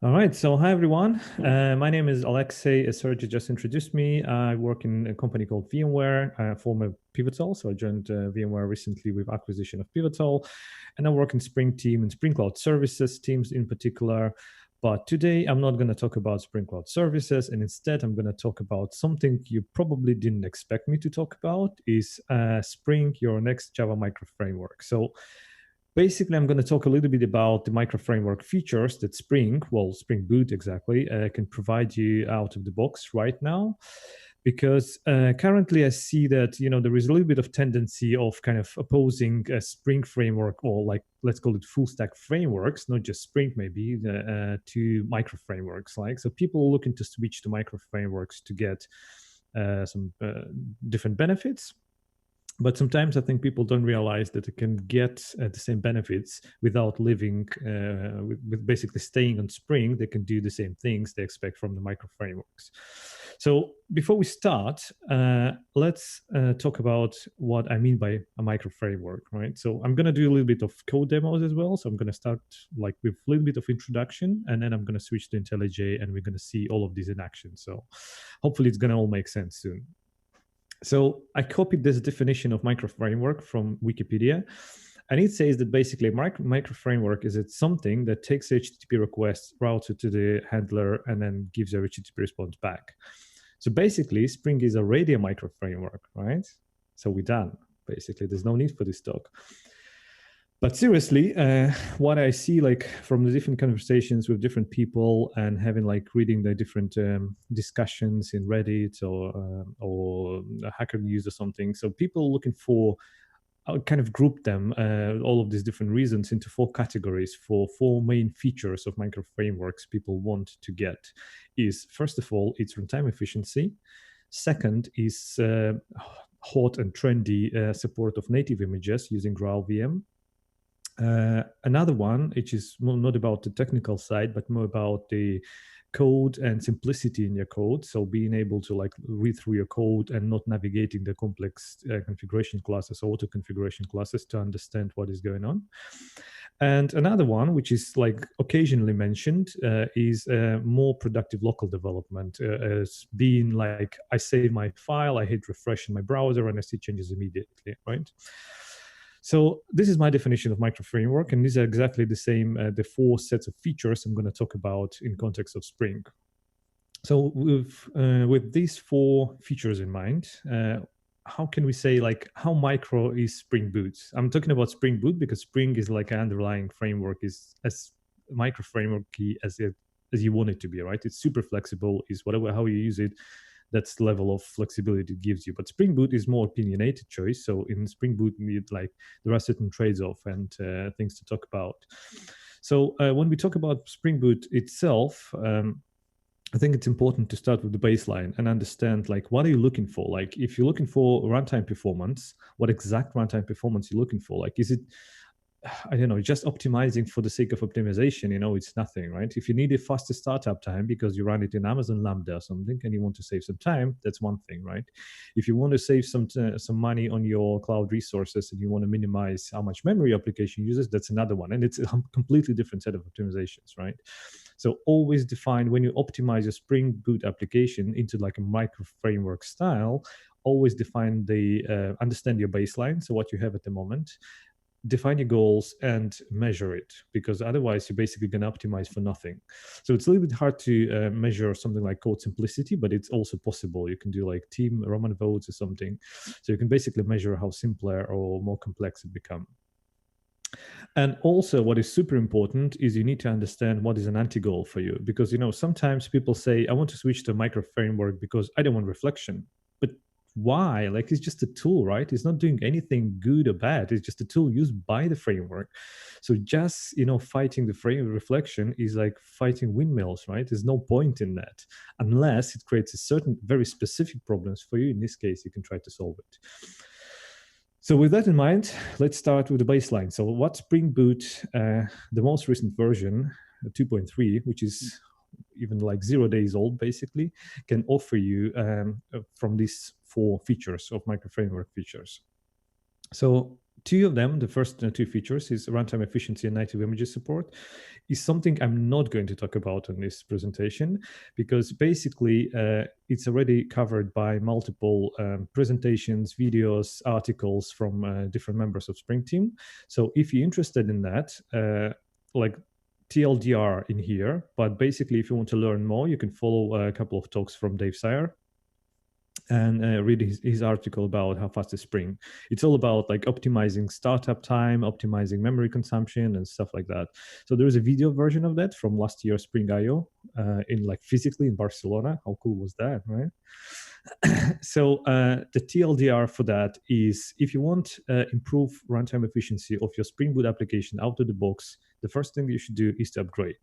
All right, so hi everyone. My name is Alexey. As Sergey just introduced me, I work in a company called VMware, former Pivotal. So I joined VMware recently with acquisition of Pivotal, and I work in Spring team and Spring Cloud Services teams in particular. But today I'm not going to talk about Spring Cloud Services, and instead I'm going to talk about something you probably didn't expect me to talk about: is Spring, your next Java micro framework. So basically, I'm going to talk a little bit about the micro framework features that Spring Boot exactly, can provide you out of the box right now. Because currently I see that there is a little bit of tendency of kind of opposing a Spring framework, or like let's call it full stack frameworks, not just Spring maybe, to micro frameworks. Like so, people looking to switch to micro frameworks to get some different benefits. But sometimes I think people don't realize that they can get the same benefits without living, with basically staying on Spring. They can do the same things they expect from the micro frameworks. So before we start, let's talk about what I mean by a micro framework, right? So I'm going to do a little bit of code demos as well. So I'm going to start like with a little bit of introduction, and then I'm going to switch to IntelliJ, and we're going to see all of these in action. So hopefully it's going to all make sense soon. So I copied this definition of micro framework from Wikipedia, and it says that basically a micro framework is something that takes HTTP requests, routes it to the handler, and then gives a HTTP response back. So basically, Spring is already a micro framework, right? So we're done. Basically, there's no need for this talk. But seriously, what I see like from the different conversations with different people and having like reading the different discussions in Reddit or Hacker News or something, so people looking for, I would kind of group them, all of these different reasons, into four categories for four main features of micro frameworks people want to get. Is first of all, it's runtime efficiency. Second is hot and trendy support of native images using GraalVM. Another one, which is not about the technical side, but more about the code and simplicity in your code. So being able to like read through your code and not navigating the complex configuration classes, auto configuration classes, to understand what is going on. And another one, which is like occasionally mentioned, is more productive local development, as being like, I save my file, I hit refresh in my browser, and I see changes immediately, right? So this is my definition of micro framework, and these are exactly the same, the four sets of features I'm going to talk about in context of Spring. So with these four features in mind, how can we say like how micro is Spring Boot? I'm talking about Spring Boot because Spring is like an underlying framework, is as micro frameworky as you want it to be, right? It's super flexible, is whatever how you use it, that's the level of flexibility it gives you. But Spring Boot is more opinionated choice. So in Spring Boot, like there are certain trades-off and things to talk about. So when we talk about Spring Boot itself, I think it's important to start with the baseline and understand like what are you looking for? Like if you're looking for runtime performance, what exact runtime performance you're looking for? Like is it, I don't know, just optimizing for the sake of optimization, it's nothing, right? If you need a faster startup time because you run it in Amazon Lambda or something and you want to save some time, that's one thing, right? If you want to save some money on your cloud resources and you want to minimize how much memory application uses, that's another one. And it's a completely different set of optimizations, right? So always define, when you optimize your Spring Boot application into like a micro framework style, always define understand your baseline, so what you have at the moment, define your goals and measure it, because otherwise you're basically going to optimize for nothing. So it's a little bit hard to measure something like code simplicity, but it's also possible. You can do like team Roman votes or something. So you can basically measure how simpler or more complex it becomes. And also what is super important is you need to understand what is an anti-goal for you, because sometimes people say, I want to switch to a micro framework because I don't want reflection. But why? Like, it's just a tool, right? It's not doing anything good or bad. It's just a tool used by the framework. So just fighting the frame reflection is like fighting windmills, right? There's no point in that unless it creates a certain very specific problems for you. In this case, you can try to solve it. So with that in mind, let's start with the baseline. So what Spring Boot, the most recent version, 2.3, which is even like 0 days old, basically, can offer you from these four features of micro framework features. So Two of them, the first two features, is runtime efficiency and native images support, is something I'm not going to talk about in this presentation, because basically it's already covered by multiple presentations, videos, articles from different members of Spring Team. So if you're interested in that, like TLDR in here, but basically if you want to learn more, you can follow a couple of talks from Dave Sire and read his article about how fast is Spring. It's all about like optimizing startup time, optimizing memory consumption, and stuff like that. So there is a video version of that from last year's Spring I/O in like physically in Barcelona. How cool was that, right? So the TLDR for that is, if you want improve runtime efficiency of your Spring Boot application out of the box, the first thing you should do is to upgrade,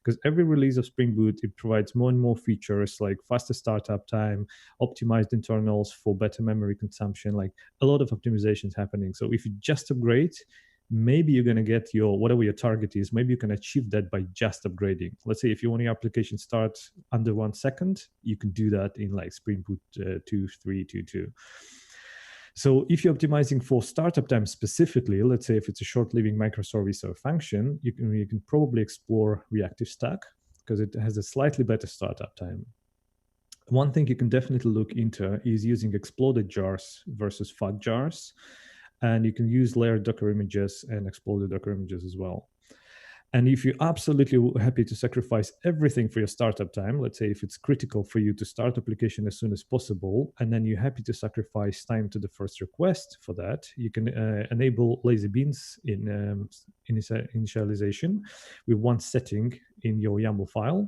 because every release of Spring Boot, it provides more and more features like faster startup time, optimized internals for better memory consumption, like a lot of optimizations happening. So if you just upgrade, maybe you're going to get your whatever your target is, maybe you can achieve that by just upgrading. Let's say if you want your application start under 1 second, you can do that in like Spring Boot 2.3.2.2. So if you're optimizing for startup time specifically, let's say if it's a short-living microservice or function, you can probably explore reactive stack, because it has a slightly better startup time. One thing you can definitely look into is using exploded jars versus fat jars. And you can use layered Docker images and exploded Docker images as well. And if you're absolutely happy to sacrifice everything for your startup time, let's say if it's critical for you to start application as soon as possible, and then you're happy to sacrifice time to the first request for that, you can enable lazy beans in initialization with one setting in your YAML file.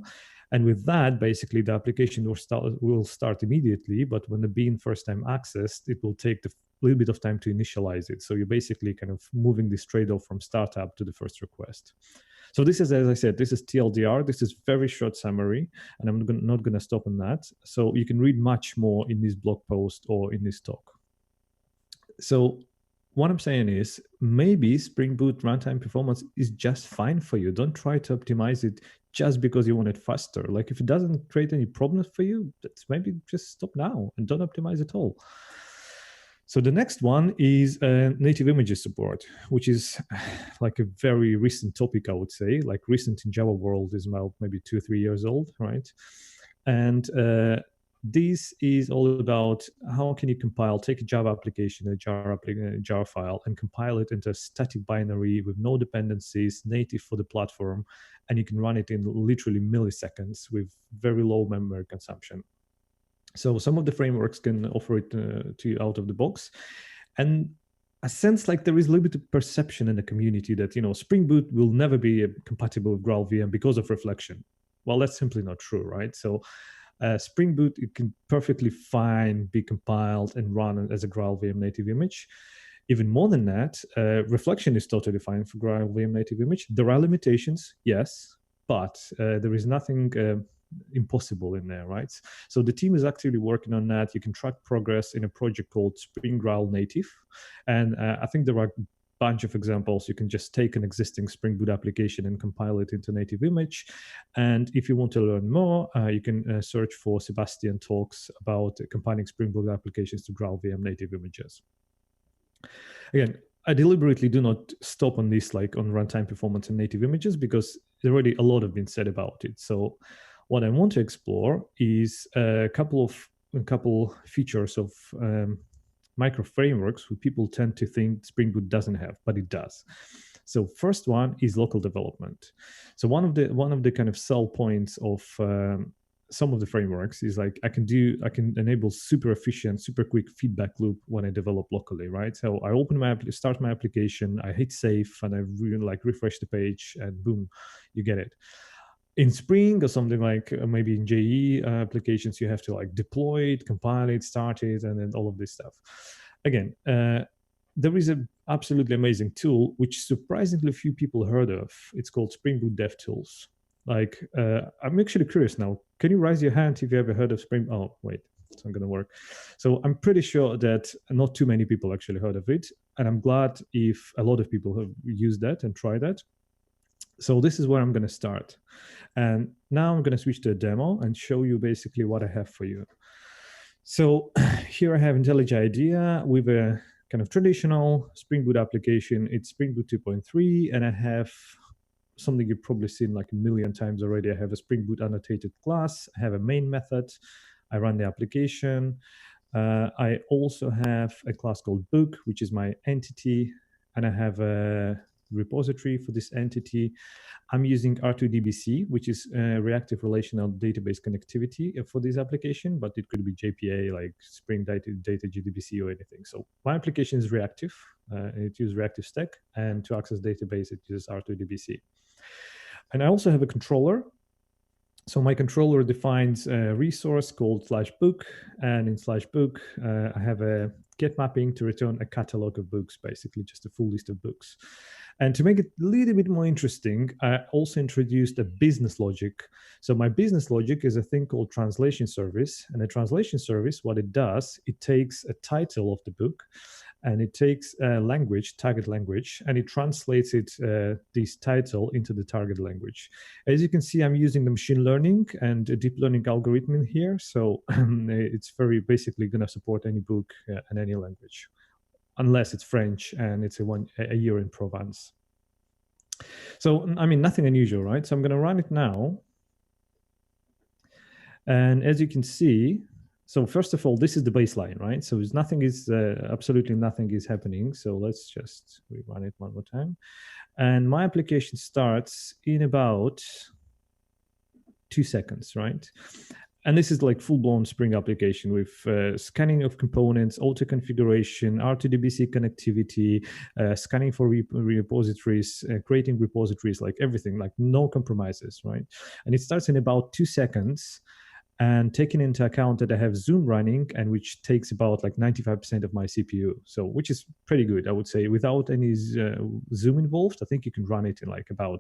And with that, basically the application will start immediately, but when the bean first time accessed, it will take a little bit of time to initialize it. So you're basically kind of moving this trade-off from startup to the first request. So this is, as I said, this is TLDR. This is very short summary, and I'm not going to stop on that. So you can read much more in this blog post or in this talk. So what I'm saying is, maybe Spring Boot runtime performance is just fine for you. Don't try to optimize it just because you want it faster. Like if it doesn't create any problems for you, that's maybe just stop now and don't optimize at all. So the next one is native images support, which is like a very recent topic, I would say. Like recent in Java world is about maybe 2 or 3 years old, right? And this is all about how can you compile, take a Java application, a jar file, and compile it into a static binary with no dependencies, native for the platform, and you can run it in literally milliseconds with very low memory consumption. So some of the frameworks can offer it to you out of the box. And I sense like there is a little bit of perception in the community that, Spring Boot will never be compatible with GraalVM because of reflection. Well, that's simply not true, right? So Spring Boot, it can perfectly fine be compiled and run as a GraalVM native image. Even more than that, reflection is totally fine for GraalVM native image. There are limitations, yes, but there is nothing impossible in there, right? So the team is actively working on that. You can track progress in a project called Spring Graal Native. And I think there are a bunch of examples. You can just take an existing Spring Boot application and compile it into native image. And if you want to learn more, you can search for Sebastian talks about compiling Spring Boot applications to GraalVM native images. Again, I deliberately do not stop on this, like on runtime performance and native images, because already a lot have been said about it. So what I want to explore is a couple features of micro frameworks who people tend to think Spring Boot doesn't have, but it does. So first one is local development. So one of the kind of sell points of some of the frameworks is like I can enable super efficient, super quick feedback loop when I develop locally, right? So I start my application, I hit save, and I really refresh the page, and boom, you get it. In Spring or something like maybe in JE applications, you have to deploy it, compile it, start it, and then all of this stuff. Again, there is an absolutely amazing tool which surprisingly few people heard of. It's called Spring Boot DevTools. I'm actually curious now. Can you raise your hand if you ever heard of Spring? Oh, wait, it's not going to work. So I'm pretty sure that not too many people actually heard of it. And I'm glad if a lot of people have used that and tried that. So this is where I'm going to start. And now I'm going to switch to a demo and show you basically what I have for you. So here I have IntelliJ IDEA with a kind of traditional Spring Boot application. It's Spring Boot 2.3, and I have something you've probably seen like a million times already. I have a Spring Boot annotated class. I have a main method. I run the application. I also have a class called book, which is my entity, and I have a repository for this entity. I'm using R2DBC, which is reactive relational database connectivity for this application, but it could be JPA, like Spring Data GDBC or anything. So my application is reactive. It uses reactive stack, and to access database, it uses R2DBC. And I also have a controller. So my controller defines a resource called /book, and in /book, I have a get mapping to return a catalog of books, basically just a full list of books. And to make it a little bit more interesting, I also introduced a business logic. So my business logic is a thing called translation service. And a translation service, what it does, it takes a title of the book, and it takes a language, target language, and it translates it, this title into the target language. As you can see, I'm using the machine learning and a deep learning algorithm in here. So it's very basically going to support any book and any language, unless it's French and it's a year in Provence. So, I mean, nothing unusual, right? So I'm going to run it now. And as you can see, so first of all, this is the baseline, right? So absolutely nothing is happening. So let's just rerun it one more time. And my application starts in about 2 seconds, right? And this is like full-blown Spring application with scanning of components, auto configuration, R2DBC connectivity, scanning for repositories, creating repositories, like everything, like no compromises, right? And it starts in about 2 seconds. And taking into account that I have Zoom running, and which takes about like 95% of my CPU, so which is pretty good, I would say. Without any Zoom involved, I think you can run it in like about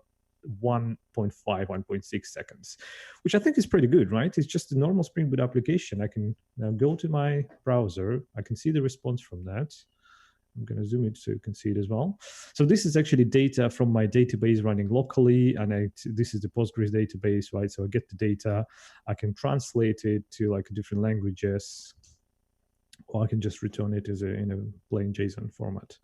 1.5, 1.6 seconds, which I think is pretty good, right? It's just a normal Spring Boot application. I can now go to my browser. I can see the response from that. I'm going to zoom it so you can see it as well. So this is actually data from my database running locally, and this is the Postgres database, right? So I get the data, I can translate it to like different languages, or I can just return it in a plain JSON format.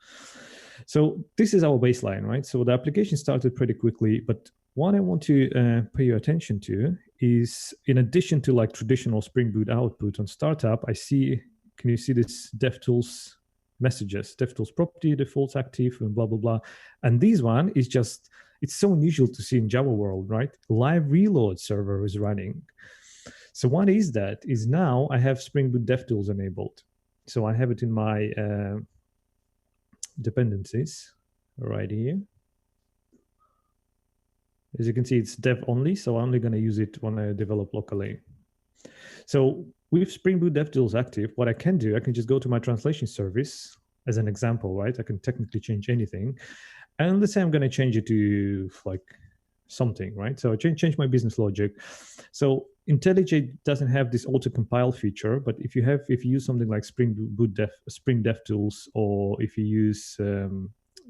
So this is our baseline, right? So the application started pretty quickly, but what I want to pay your attention to is, in addition to like traditional Spring Boot output on startup, can you see this DevTools messages, DevTools property, defaults active, and blah, blah, blah. And this one is just, it's so unusual to see in Java world, right? Live reload server is running. So what is that? Is now I have Spring Boot DevTools enabled. So I have it in my dependencies right here. As you can see, it's dev only, so I'm only going to use it when I develop locally. So with Spring Boot DevTools active, what I can do, I can just go to my translation service as an example, right? I can technically change anything. And let's say I'm going to change it to like something, right? So I change my business logic. So IntelliJ doesn't have this auto compile feature, but if you use something like Spring DevTools, or if you use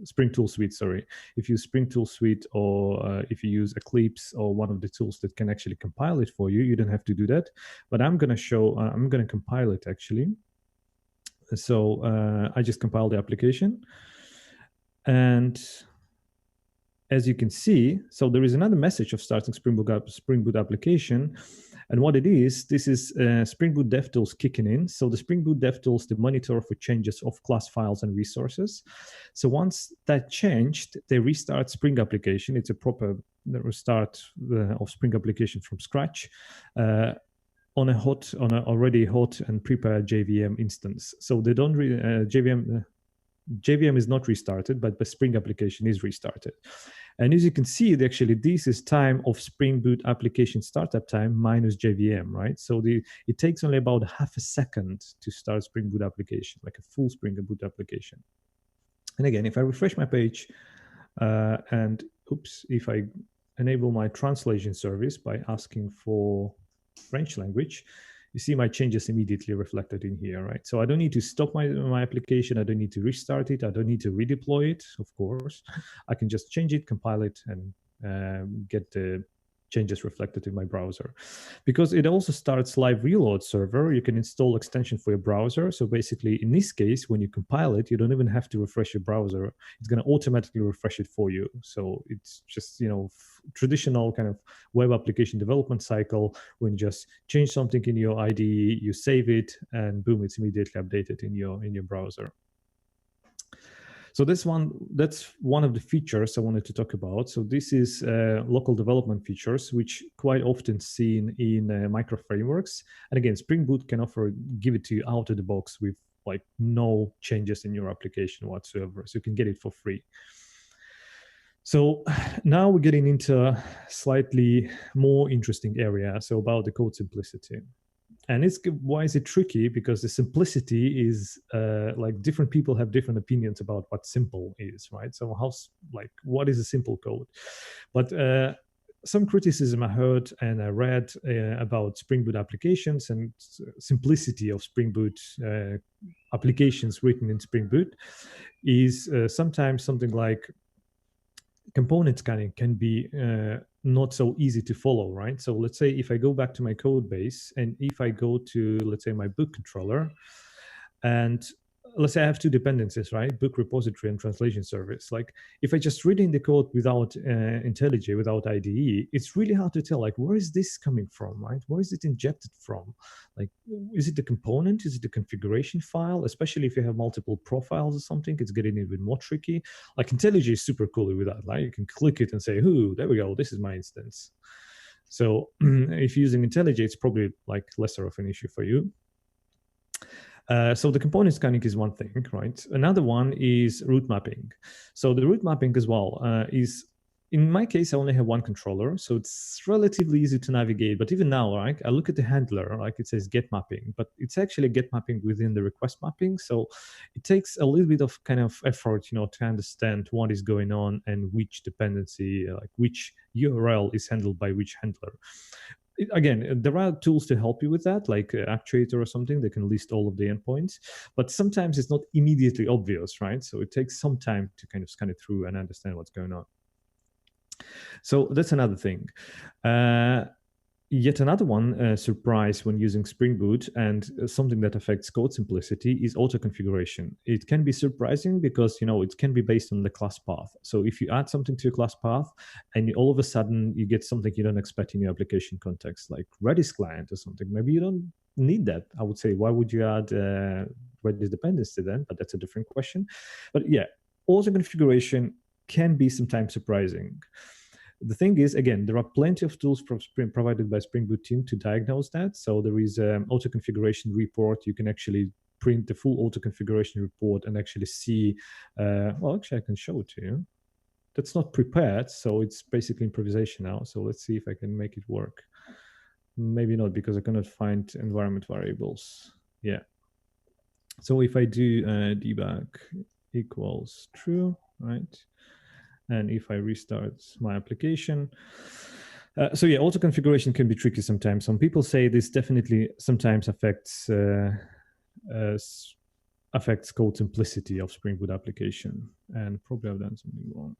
Spring Tool Suite, if you use Spring Tool Suite, or if you use Eclipse or one of the tools that can actually compile it for you, you don't have to do that. But I'm going to compile it actually. So I just compiled the application. And as you can see, so there is another message of starting Spring Boot application. And what it is, this is Spring Boot DevTools kicking in. So the Spring Boot DevTools, the monitor for changes of class files and resources. So once that changed, they restart Spring application. It's a proper restart of Spring application from scratch on a already hot and prepared JVM instance. So they don't JVM is not restarted, but the Spring application is restarted. And as you can see, actually, this is time of Spring Boot application startup time minus JVM, right? So it takes only about half a second to start Spring Boot application, like a full Spring Boot application. And again, if I refresh my page if I enable my translation service by asking for French language, you see my changes immediately reflected in here, right? So I don't need to stop my application. I don't need to restart it. I don't need to redeploy it, of course. I can just change it, compile it, and get the changes reflected in my browser. Because it also starts live reload server, you can install extension for your browser. So basically, in this case, when you compile it, you don't even have to refresh your browser. It's going to automatically refresh it for you. So it's just, traditional kind of web application development cycle. When you just change something in your IDE, you save it, and boom, it's immediately updated in your browser. So that's one of the features I wanted to talk about. So this is local development features, which quite often seen in micro frameworks. And again, Spring Boot can give it to you out of the box with like no changes in your application whatsoever. So you can get it for free. So now we're getting into a slightly more interesting area. So about the code simplicity. And why is it tricky? Because the simplicity is like different people have different opinions about what simple is, right? So what is a simple code? But some criticism I heard and I read about Spring Boot applications and simplicity of Spring Boot applications written in Spring Boot is sometimes something like component scanning can be not so easy to follow, right? So let's say if I go back to my code base and if I go to, let's say, my book controller, and let's say I have two dependencies, right? Book repository and translation service. Like if I just read in the code without IntelliJ, without IDE, it's really hard to tell, like, where is this coming from, right? Where is it injected from? Like, is it the component? Is it the configuration file? Especially if you have multiple profiles or something, it's getting a bit more tricky. Like IntelliJ is super cool with that. Like you can click it and say, "Ooh, there we go. This is my instance." So if you're using IntelliJ, it's probably like lesser of an issue for you. So the component scanning is one thing, right? Another one is route mapping. So the route mapping as well is, in my case, I only have one controller, so it's relatively easy to navigate. But even now, right, I look at the handler, like it says get mapping, but it's actually get mapping within the request mapping. So it takes a little bit of kind of effort, to understand what is going on and which dependency, like which URL is handled by which handler. Again, there are tools to help you with that, like Actuator or something that can list all of the endpoints, but sometimes it's not immediately obvious, right? So it takes some time to kind of scan it through and understand what's going on. So that's another thing. Yet another one surprise when using Spring Boot and something that affects code simplicity is auto configuration. It can be surprising because it can be based on the class path. So if you add something to a class path and all of a sudden you get something you don't expect in your application context, like Redis client or something, maybe you don't need that. I would say, why would you add Redis dependency then? But that's a different question. But yeah, auto configuration can be sometimes surprising. The thing is, again, there are plenty of tools provided by Spring Boot team to diagnose that. So there is an auto configuration report. You can actually print the full auto configuration report and actually see. Well, actually, I can show it to you. That's not prepared, so it's basically improvisation now. So let's see if I can make it work. Maybe not, because I cannot find environment variables. Yeah. So if I do debug equals true, right? And if I restart my application, so yeah, auto configuration can be tricky sometimes. Some people say this definitely sometimes affects code simplicity of Spring Boot application, and probably I've done something wrong.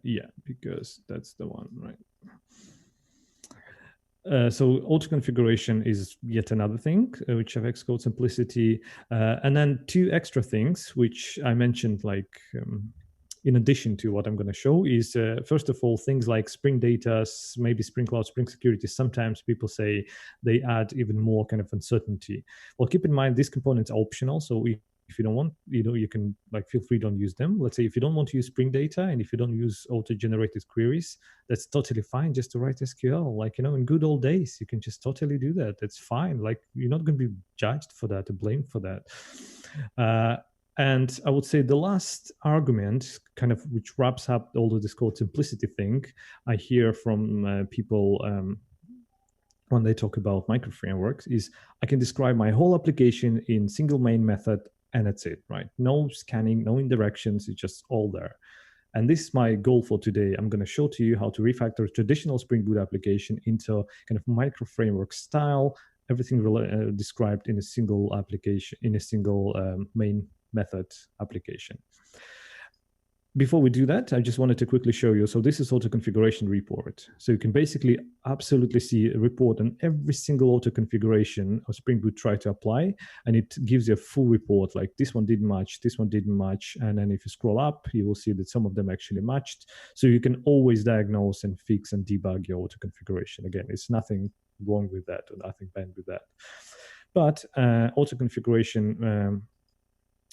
Yeah, because that's the one, right? So auto configuration is yet another thing which affects code simplicity. And then two extra things which I mentioned, like in addition to what I'm going to show, is first of all, things like Spring Data, maybe Spring Cloud, Spring Security. Sometimes people say they add even more kind of uncertainty. Well, keep in mind, these components are optional. So if you don't want, you can feel free, don't use them. Let's say if you don't want to use Spring Data and if you don't use auto-generated queries, that's totally fine just to write SQL. In good old days, you can just totally do that. That's fine. You're not going to be judged for that or blamed for that. And I would say the last argument, kind of which wraps up all of this code simplicity thing, I hear from people when they talk about micro frameworks, is I can describe my whole application in single main method and that's it, right? No scanning, no indirections, it's just all there. And this is my goal for today. I'm going to show to you how to refactor a traditional Spring Boot application into kind of micro framework style, everything described in a single application, in a single main method application. before we do that, I just wanted to quickly show you. So this is auto configuration report. So you can basically absolutely see a report on every single auto configuration of Spring Boot try to apply, and it gives you a full report, like this one didn't match, this one didn't match. And then if you scroll up, you will see that some of them actually matched. So you can always diagnose and fix and debug your auto configuration. Again, it's nothing wrong with that or nothing bad with that. But auto configuration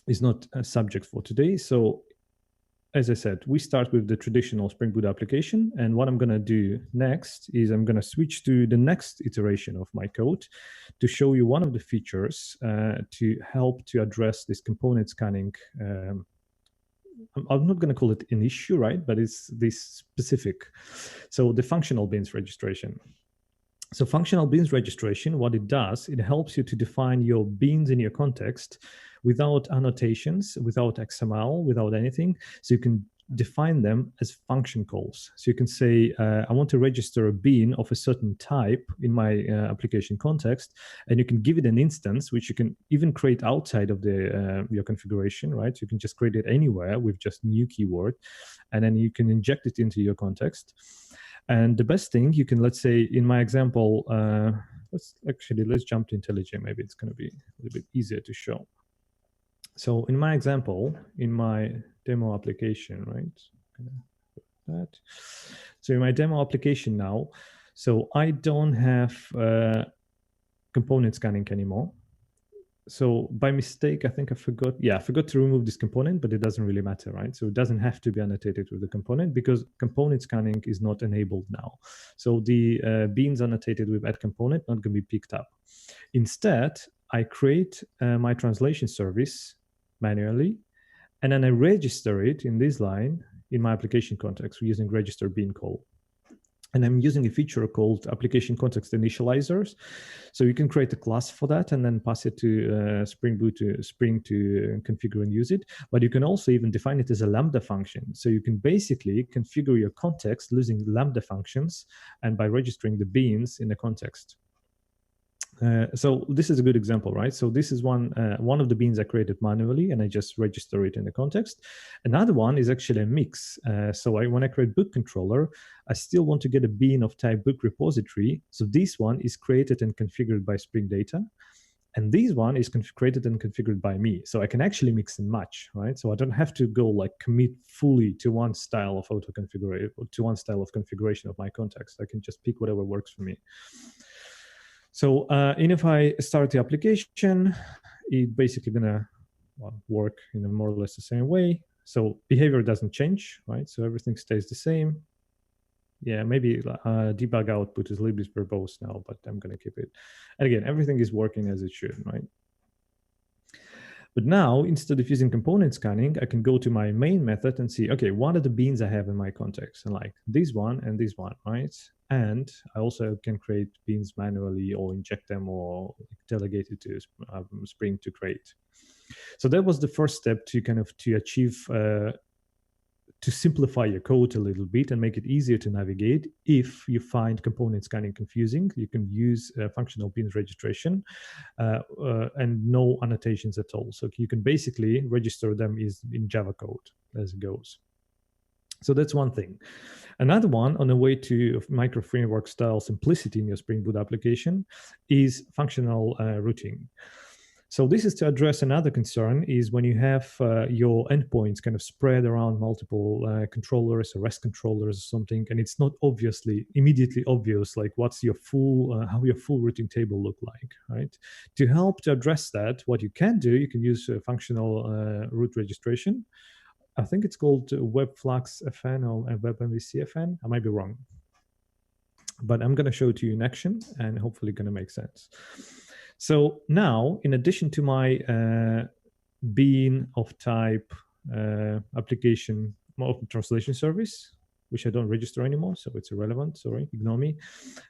is not a subject for today. So as I said, we start with the traditional Spring Boot application. And what I'm going to do next is I'm going to switch to the next iteration of my code to show you one of the features to help to address this component scanning. I'm not going to call it an issue, right? But it's this specific. So the functional beans registration. So functional beans registration, what it does, it helps you to define your beans in your context without annotations, without XML, without anything. So you can define them as function calls. So you can say, I want to register a bean of a certain type in my application context, and you can give it an instance, which you can even create outside of the your configuration, right? You can just create it anywhere with just new keyword, and then you can inject it into your context. And the best thing you can, let's say in my example, let's jump to IntelliJ. Maybe it's going to be a little bit easier to show. So in my example, in my demo application, right? That. So in my demo application now, so I don't have component scanning anymore. So by mistake, I think I forgot to remove this component, but it doesn't really matter, right? So it doesn't have to be annotated with the component because component scanning is not enabled now. So the beans annotated with add component not going to be picked up. Instead, I create my translation service manually, and then I register it in this line in my application context using register bean call. And I'm using a feature called application context initializers. So you can create a class for that and then pass it to Spring Boot to Spring to configure and use it. But you can also even define it as a Lambda function. So you can basically configure your context using Lambda functions and by registering the beans in the context. So this is a good example, right? So this is one of the beans I created manually, and I just register it in the context. Another one is actually a mix. So when I create book controller, I still want to get a bean of type book repository. So this one is created and configured by Spring Data. And this one is created and configured by me. So I can actually mix and match, right? So I don't have to go like commit fully to one style of auto configuration, to one style of configuration of my context. I can just pick whatever works for me. So and if I start the application, it's basically gonna work in a more or less the same way. So behavior doesn't change, right? So everything stays the same. Yeah, maybe debug output is a little bit verbose now, but I'm gonna keep it. And again, everything is working as it should, right? But now, instead of using component scanning, I can go to my main method and see, okay, what are the beans I have in my context? And like this one and this one, right? And I also can create beans manually or inject them or delegate it to Spring to create. So that was the first step to kind of to achieve to simplify your code a little bit and make it easier to navigate. If you find component scanning confusing, you can use functional beans registration and no annotations at all. So you can basically register them in Java code as it goes. So that's one thing. Another one on the way to micro framework style simplicity in your Spring Boot application is functional routing. So this is to address another concern is when you have your endpoints kind of spread around multiple controllers or REST controllers or something, and it's not immediately obvious, like what's your full, how your full routing table look like, right? To help to address that, what you can do, you can use functional root registration. I think it's called WebFlux FN or WebMVC FN. I might be wrong, but I'm going to show it to you in action and hopefully going to make sense. So now, in addition to my bean of type application translation service, which I don't register anymore, so it's irrelevant, sorry, ignore me.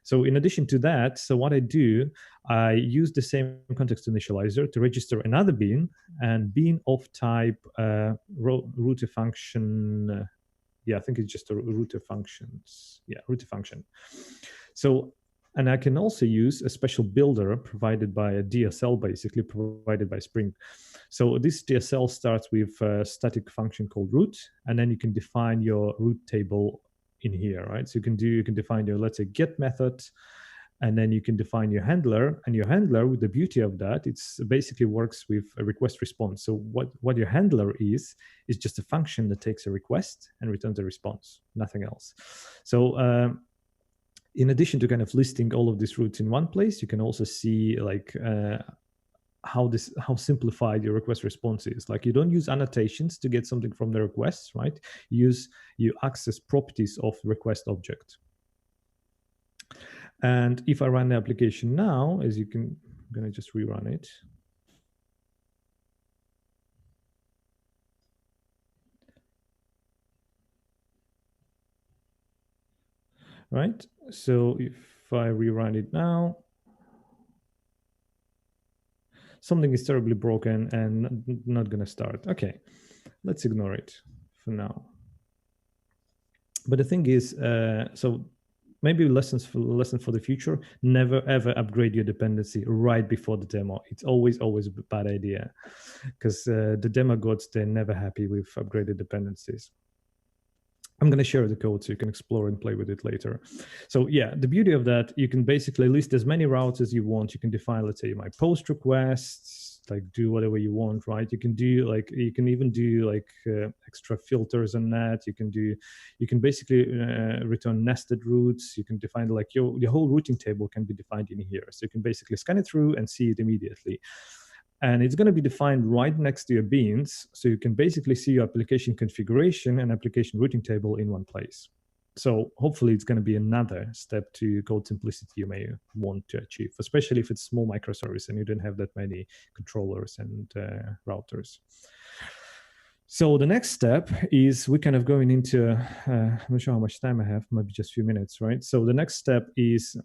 So in addition to that, so what I do, I use the same context initializer to register another bean, and bean of type router function, yeah, I think it's just a router functions, yeah, router function. So And I can also use a special builder provided by a DSL, basically provided by Spring. So this DSL starts with a static function called root, and then you can define your root table in here, right? So you can define your, let's say, get method, and then you can define your handler. And your handler, with the beauty of that, it's basically works with a request response. So what your handler is just a function that takes a request and returns a response, nothing else. So in addition to kind of listing all of these roots in one place, you can also see like how simplified your request response is. Like, you don't use annotations to get something from the requests, right? You access properties of request object. And if I run the application now, as you can, I'm going to just rerun it. Right. So if I rerun it now, something is terribly broken and not going to start. Okay, let's ignore it for now. But the thing is, so maybe lesson for the future: never ever upgrade your dependency right before the demo. It's always a bad idea, because the demo gods, they're never happy with upgraded dependencies. I'm going to share the code so you can explore and play with it later. So yeah, the beauty of that, you can basically list as many routes as you want. You can define, let's say, my post requests, like do whatever you want, right? You can do like, you can even do like extra filters on that. You can basically return nested routes. You can define like your whole routing table can be defined in here. So you can basically scan it through and see it immediately. And it's going to be defined right next to your beans. So you can basically see your application configuration and application routing table in one place. So hopefully it's going to be another step to code simplicity you may want to achieve, especially if it's small microservice and you don't have that many controllers and routers. So the next step is we're kind of going into, I'm not sure how much time I have, maybe just a few minutes, right? So the next step is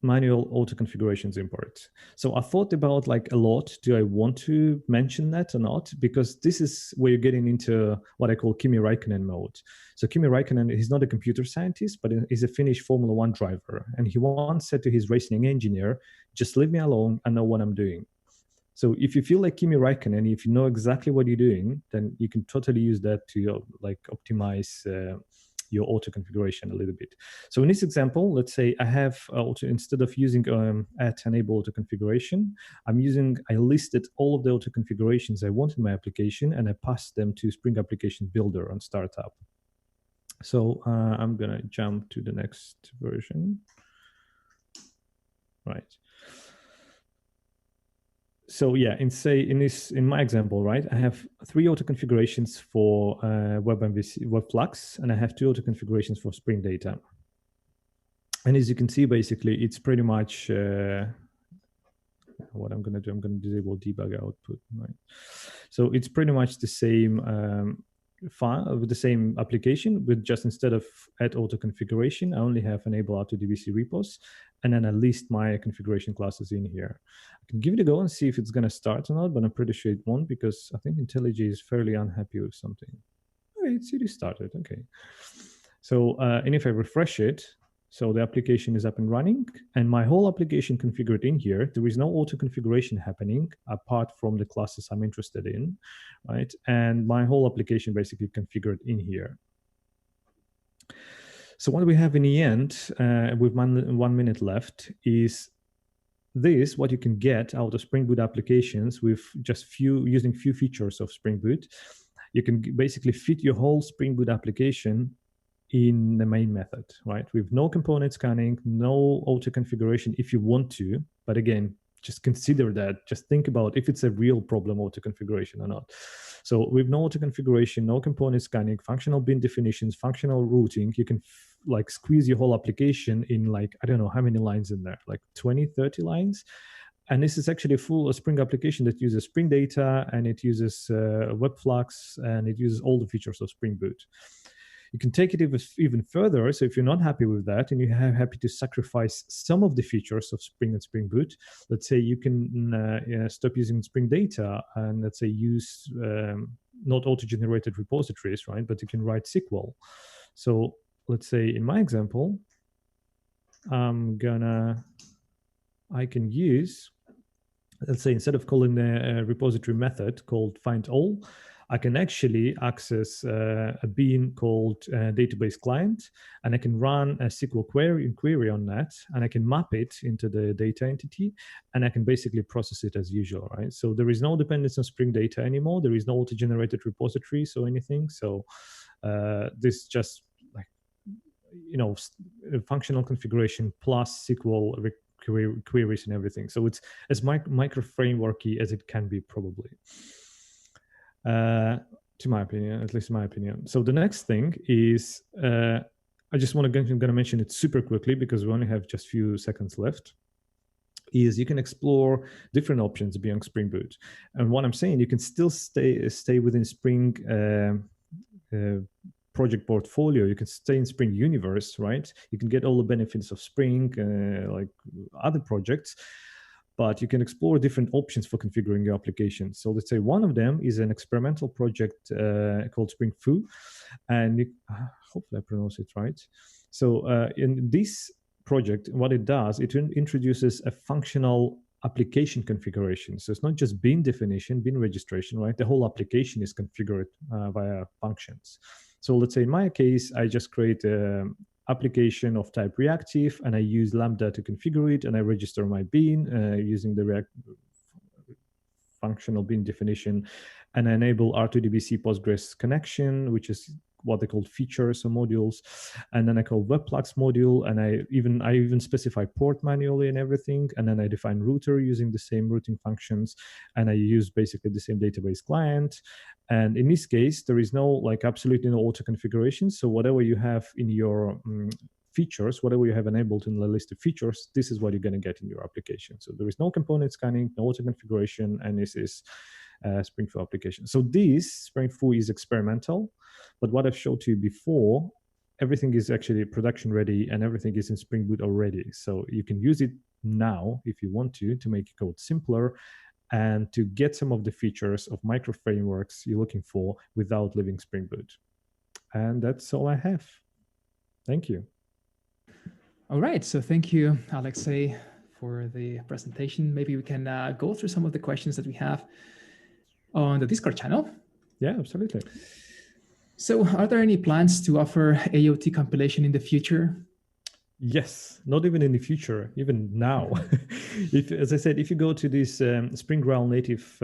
manual auto configurations import. So I thought about like a lot, do I want to mention that or not? Because this is where you're getting into what I call Kimi Räikkönen mode. So Kimi Räikkönen, he's not a computer scientist, but he's a Finnish Formula One driver. And he once said to his racing engineer, just leave me alone, I know what I'm doing. So if you feel like Kimi Räikkönen, if you know exactly what you're doing, then you can totally use that to like optimize your auto configuration a little bit. So in this example, let's say I have instead of using enable auto configuration, I listed all of the auto configurations I want in my application, and I passed them to Spring Application Builder on startup. So I'm gonna jump to the next version. Right. So yeah, in my example, right, I have 3 auto configurations for WebFlux, and I have 2 auto configurations for Spring Data. And as you can see, basically, it's pretty much what I'm going to do. I'm going to disable debug output. Right. So it's pretty much the same file with the same application, with just instead of add auto configuration, I only have enable auto DBC repos, and then I list my configuration classes in here. I can give it a go and see if it's going to start or not, but I'm pretty sure it won't, because I think IntelliJ is fairly unhappy with something. Oh, it's already started. Okay. So, and if I refresh it, so the application is up and running, and my whole application configured in here. There is no auto configuration happening apart from the classes I'm interested in, right? And my whole application basically configured in here. So what we have in the end, with 1 minute left, is this, what you can get out of Spring Boot applications with just using few features of Spring Boot. You can basically fit your whole Spring Boot application in the main method, right? With no component scanning, no auto configuration if you want to. But again, just consider that. Just think about if it's a real problem, auto configuration or not. So with no auto configuration, no component scanning, functional bin definitions, functional routing, you can like squeeze your whole application in like, I don't know how many lines in there, like 20, 30 lines. And this is actually a full Spring application that uses Spring Data, and it uses WebFlux, and it uses all the features of Spring Boot. You can take it even further. So if you're not happy with that and you're happy to sacrifice some of the features of Spring and Spring Boot, let's say you can stop using Spring Data and let's say use not auto-generated repositories, right? But you can write SQL. So let's say in my example, I can use, let's say, instead of calling the repository method called find all, I can actually access a bean called database client, and I can run a SQL query on that, and I can map it into the data entity, and I can basically process it as usual, right? So there is no dependence on Spring Data anymore. There is no auto-generated repositories or anything. So this just like, functional configuration plus SQL queries and everything. So it's as micro frameworky as it can be, probably. To my opinion, at least in my opinion. So the next thing is, I just want to mention it super quickly because we only have just few seconds left. Is you can explore different options beyond Spring Boot, and what I'm saying, you can still stay within Spring project portfolio. You can stay in Spring universe, right? You can get all the benefits of Spring, like other projects, but you can explore different options for configuring your application. So let's say one of them is an experimental project called Spring Foo, and hopefully I pronounce it right. So in this project, what it does, it introduces a functional application configuration. So it's not just bin definition, bin registration, right? The whole application is configured via functions. So let's say in my case, I just create an application of type reactive, and I use Lambda to configure it, and I register my bean using the functional bean definition, and I enable R2DBC Postgres connection, which is what they call features or modules, and then I call webplugs module, and I even specify port manually and everything, and then I define router using the same routing functions, and I use basically the same database client. And in this case, there is no absolutely no auto configuration. So whatever you have in your features, whatever you have enabled in the list of features, this is what you're going to get in your application. So there is no component scanning, no auto configuration, and this is Spring Foo application. So this Spring Foo is experimental, but what I've showed to you before, everything is actually production ready and everything is in Spring Boot already. So you can use it now if you want to make your code simpler and to get some of the features of micro frameworks you're looking for without leaving Spring Boot. And that's all I have. Thank you. All right. So thank you, Alexey, for the presentation. Maybe we can go through some of the questions that we have on the Discord channel. Yeah, absolutely. So are there any plans to offer AOT compilation in the future? Yes, not even in the future, even now. As I said, if you go to this Spring Ground native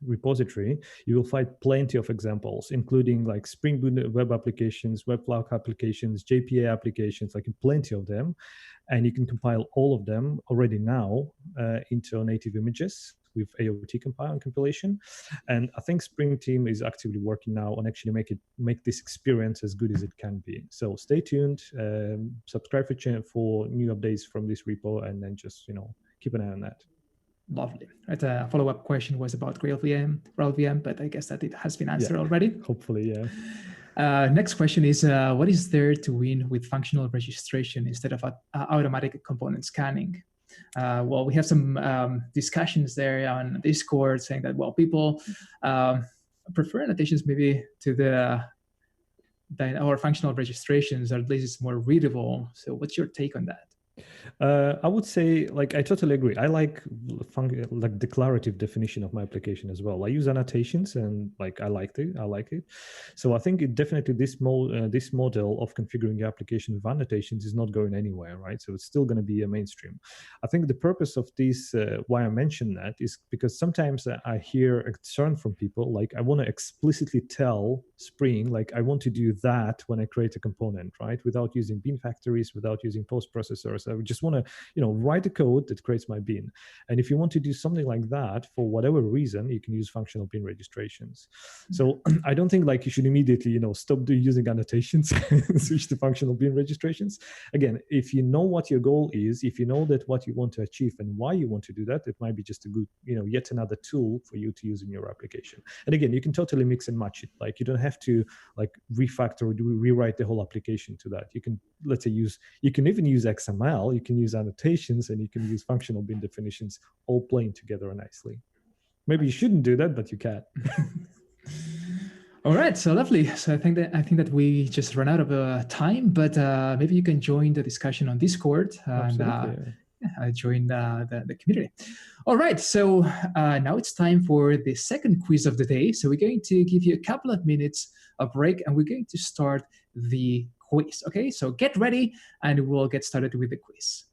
repository, you will find plenty of examples, including like Spring Boot web applications, webflow applications, JPA applications, like plenty of them. And you can compile all of them already now into native images with AOT compilation. And I think Spring team is actively working now on actually make this experience as good as it can be. So stay tuned, subscribe for new updates from this repo, and then just keep an eye on that. Lovely. Right, a follow-up question was about GraalVM, but I guess that it has been answered already. Hopefully, yeah. Next question is, what is there to win with functional registration instead of automatic component scanning? Well, we have some discussions there on Discord saying that, well, people prefer annotations maybe to our functional registrations, or at least it's more readable. So what's your take on that? I would say, I totally agree. I like declarative definition of my application as well. I use annotations, and I like it. So I think definitely this model of configuring your application with annotations is not going anywhere, right? So it's still going to be a mainstream. I think the purpose of this, why I mention that, is because sometimes I hear a concern from people, I want to explicitly tell Spring, I want to do that when I create a component, right? Without using bean factories, without using post processors. I just want to, write a code that creates my bean. And if you want to do something like that, for whatever reason, you can use functional bean registrations. So I don't think you should immediately, stop using annotations and switch to functional bean registrations. Again, if you know what your goal is, if you know that what you want to achieve and why you want to do that, it might be just a good, yet another tool for you to use in your application. And again, you can totally mix and match it. You don't have to refactor or rewrite the whole application to that. You can, let's say, you can even use XML, you can use annotations, and you can use functional bean definitions, all playing together nicely. Maybe you shouldn't do that, but you can. All right, so lovely. So I think that we just ran out of time, but maybe you can join the discussion on Discord and Absolutely. join the community. All right, so now it's time for the second quiz of the day. So we're going to give you a couple of minutes of break, and we're going to start the quiz. Okay, so get ready, and we'll get started with the quiz.